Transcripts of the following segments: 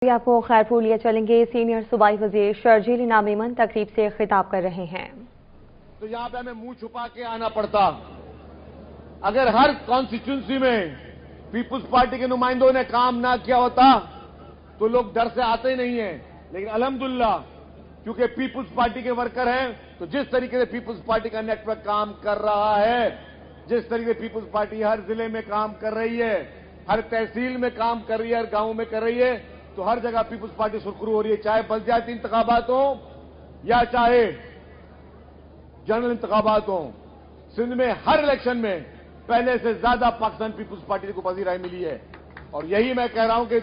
آپ کو خیرپور لیے چلیں گے۔ سینئر صوبائی وزیر شرجیل انعام ایمن تقریب سے خطاب کر رہے ہیں۔ تو یہاں پہ ہمیں منہ چھپا کے آنا پڑتا۔ اگر ہر کانسٹیچوئنسی میں پیپلز پارٹی کے نمائندوں نے کام نہ کیا ہوتا تو لوگ ڈر سے آتے ہی نہیں ہیں، لیکن الحمدللہ کیونکہ پیپلز پارٹی کے ورکر ہیں تو جس طریقے سے پیپلز پارٹی کا نیٹ ورک کام کر رہا ہے، جس طریقے سے پیپلز پارٹی ہر ضلع میں کام کر رہی ہے، ہر تحصیل میں کام کر رہی ہے، ہر گاؤں میں کر رہی ہے، تو ہر جگہ پیپلز پارٹی سرخرو ہو رہی ہے، چاہے بلدیاتی انتخابات ہوں یا چاہے جنرل انتخابات ہوں۔ سندھ میں ہر الیکشن میں پہلے سے زیادہ پاکستان پیپلز پارٹی کو پذیرائی ملی ہے، اور یہی میں کہہ رہا ہوں کہ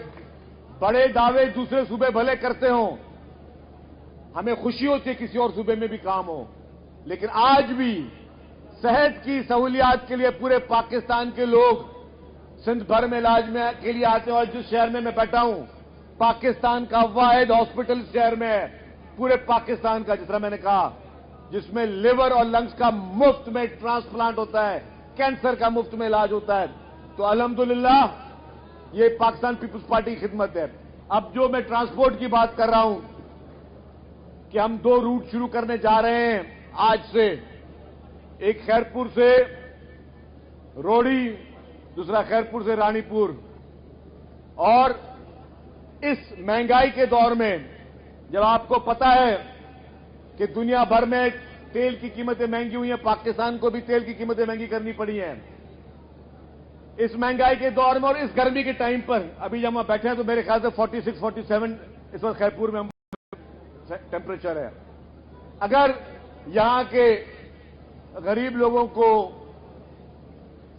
بڑے دعوے دوسرے صوبے بھلے کرتے ہوں، ہمیں خوشی ہوتی ہے کسی اور صوبے میں بھی کام ہو، لیکن آج بھی صحت کی سہولیات کے لیے پورے پاکستان کے لوگ سندھ بھر میں علاج کے لیے آتے ہیں، اور جس شہر میں بیٹھا ہوں پاکستان کا واحد ہاسپٹل شہر میں ہے، پورے پاکستان کا، جس طرح میں نے کہا، جس میں لیور اور لنگز کا مفت میں ٹرانسپلانٹ ہوتا ہے، کینسر کا مفت میں علاج ہوتا ہے، تو الحمدللہ یہ پاکستان پیپلز پارٹی کی خدمت ہے۔ اب جو میں ٹرانسپورٹ کی بات کر رہا ہوں کہ ہم 2 روٹ شروع کرنے جا رہے ہیں آج سے، ایک خیرپور سے روڑی، دوسرا خیرپور سے رانی پور، اور اس مہنگائی کے دور میں جب آپ کو پتا ہے کہ دنیا بھر میں تیل کی قیمتیں مہنگی ہوئی ہیں، پاکستان کو بھی تیل کی قیمتیں مہنگی کرنی پڑی ہیں، اس مہنگائی کے دور میں اور اس گرمی کے ٹائم پر ابھی جب ہم بیٹھے ہیں تو میرے خیال سے 46 47 اس وقت خیرپور میں ٹیمپریچر ہے۔ اگر یہاں کے غریب لوگوں کو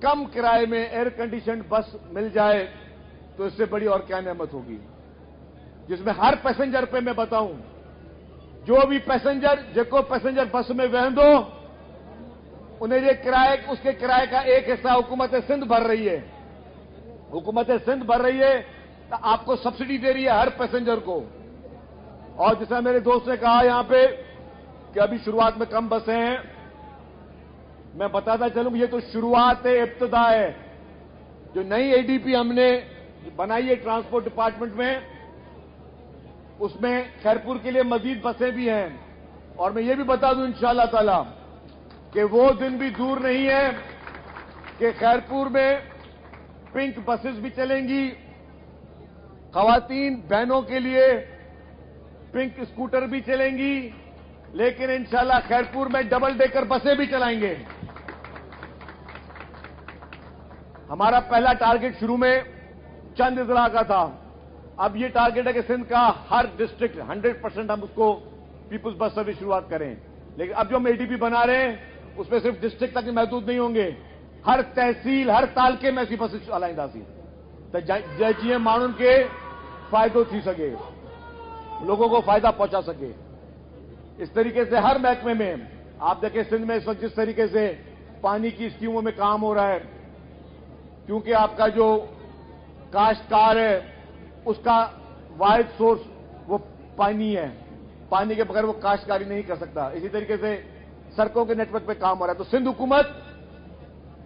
کم کرائے میں ایئر کنڈیشنڈ بس مل جائے تو اس سے بڑی اور کیا نعمت ہوگی، جس میں ہر پیسنجر پہ میں بتاؤں، جو بھی پیسنجر جکو پیسنجر بس میں وہندو انہیں یہ کرائے، اس کے کرائے کا ایک حصہ حکومت سندھ بھر رہی ہے، حکومت سندھ بھر رہی ہے، تو آپ کو سبسڈی دے رہی ہے ہر پیسنجر کو۔ اور جیسا میرے دوست نے کہا یہاں پہ کہ ابھی شروعات میں کم بسیں ہیں، میں بتاتا چلوں یہ تو شروعات ابتدا ہے۔ جو نئی اے ڈی پی ہم نے بنائی ہے ٹرانسپورٹ ڈپارٹمنٹ میں، اس میں خیرپور کے لیے مزید بسیں بھی ہیں، اور میں یہ بھی بتا دوں انشاءاللہ تعالی کہ وہ دن بھی دور نہیں ہے کہ خیرپور میں پنک بسز بھی چلیں گی، خواتین بہنوں کے لیے پنک اسکوٹر بھی چلیں گی، لیکن انشاءاللہ خیرپور میں ڈبل ڈیکر بسیں بھی چلائیں گے۔ ہمارا پہلا ٹارگٹ شروع میں چند اضلاع کا تھا، اب یہ ٹارگٹ ہے کہ سندھ کا ہر ڈسٹرکٹ 100% ہم اس کو پیپلز بس سروس شروعات کریں، لیکن اب جو ہم اے ڈی پی بنا رہے ہیں اس میں صرف ڈسٹرکٹ تک محدود نہیں ہوں گے، ہر تحصیل ہر تعلقے میں ایسی بسیں ہلائیں تو جی مانن کے فائدو تھی سکے، لوگوں کو فائدہ پہنچا سکے۔ اس طریقے سے ہر محکمے میں آپ دیکھیں سندھ میں اس وقت جس طریقے سے پانی کی اسکیموں میں کام ہو رہا ہے، کیونکہ آپ کا جو کاشتکار ہے اس کا واحد سورس وہ پانی ہے، پانی کے بغیر وہ کاشتکاری نہیں کر سکتا، اسی طریقے سے سڑکوں کے نیٹ ورک پہ کام ہو رہا ہے۔ تو سندھ حکومت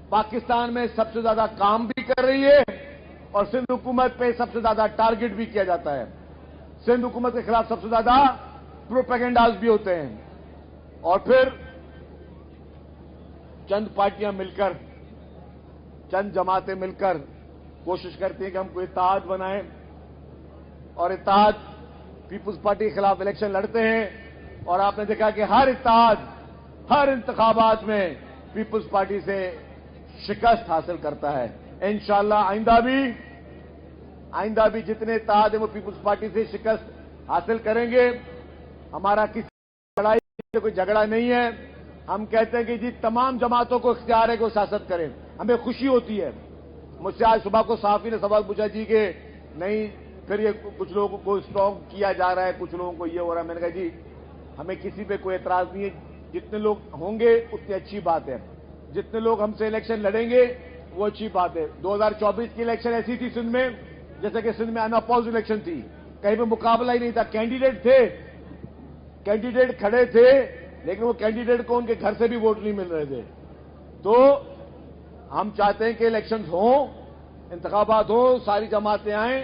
پاکستان میں سب سے زیادہ کام بھی کر رہی ہے، اور سندھ حکومت پہ سب سے زیادہ ٹارگٹ بھی کیا جاتا ہے، سندھ حکومت کے خلاف سب سے زیادہ پروپیگنڈاز بھی ہوتے ہیں، اور پھر چند پارٹیاں مل کر، چند جماعتیں مل کر کوشش کرتی ہیں کہ ہم کو اتحاد بنائیں، اور اتحاد پیپلز پارٹی کے خلاف الیکشن لڑتے ہیں، اور آپ نے دیکھا کہ ہر اتحاد ہر انتخابات میں پیپلز پارٹی سے شکست حاصل کرتا ہے۔ انشاءاللہ آئندہ بھی جتنے اتحاد ہیں وہ پیپلز پارٹی سے شکست حاصل کریں گے۔ ہمارا کسی لڑائی سے کوئی جھگڑا نہیں ہے، ہم کہتے ہیں کہ جی تمام جماعتوں کو اختیار ہے کہ وہ سیاست کریں، ہمیں خوشی ہوتی ہے۔ مجھ سے آج صبح کو صحافی نے سوال پوچھا جی کہ نہیں پھر یہ کچھ لوگوں کو اسٹرانگ کیا جا رہا ہے، کچھ لوگوں کو یہ ہو رہا ہے، میں نے کہا جی ہمیں کسی پہ کوئی اعتراض نہیں ہے، جتنے لوگ ہوں گے اتنی اچھی بات ہے، جتنے لوگ ہم سے الیکشن لڑیں گے وہ اچھی بات ہے۔ 2024 کی الیکشن ایسی تھی سندھ میں جیسے کہ سندھ میں اناپوز الیکشن تھی، کہیں پہ مقابلہ ہی نہیں تھا، کینڈیڈیٹ تھے، کینڈیڈیٹ کھڑے تھے، لیکن وہ کینڈیڈیٹ کو ان کے گھر سے بھی ووٹ نہیں مل رہے تھے۔ تو ہم چاہتے ہیں کہ الیکشنز ہوں، انتخابات ہوں، ساری جماعتیں آئیں،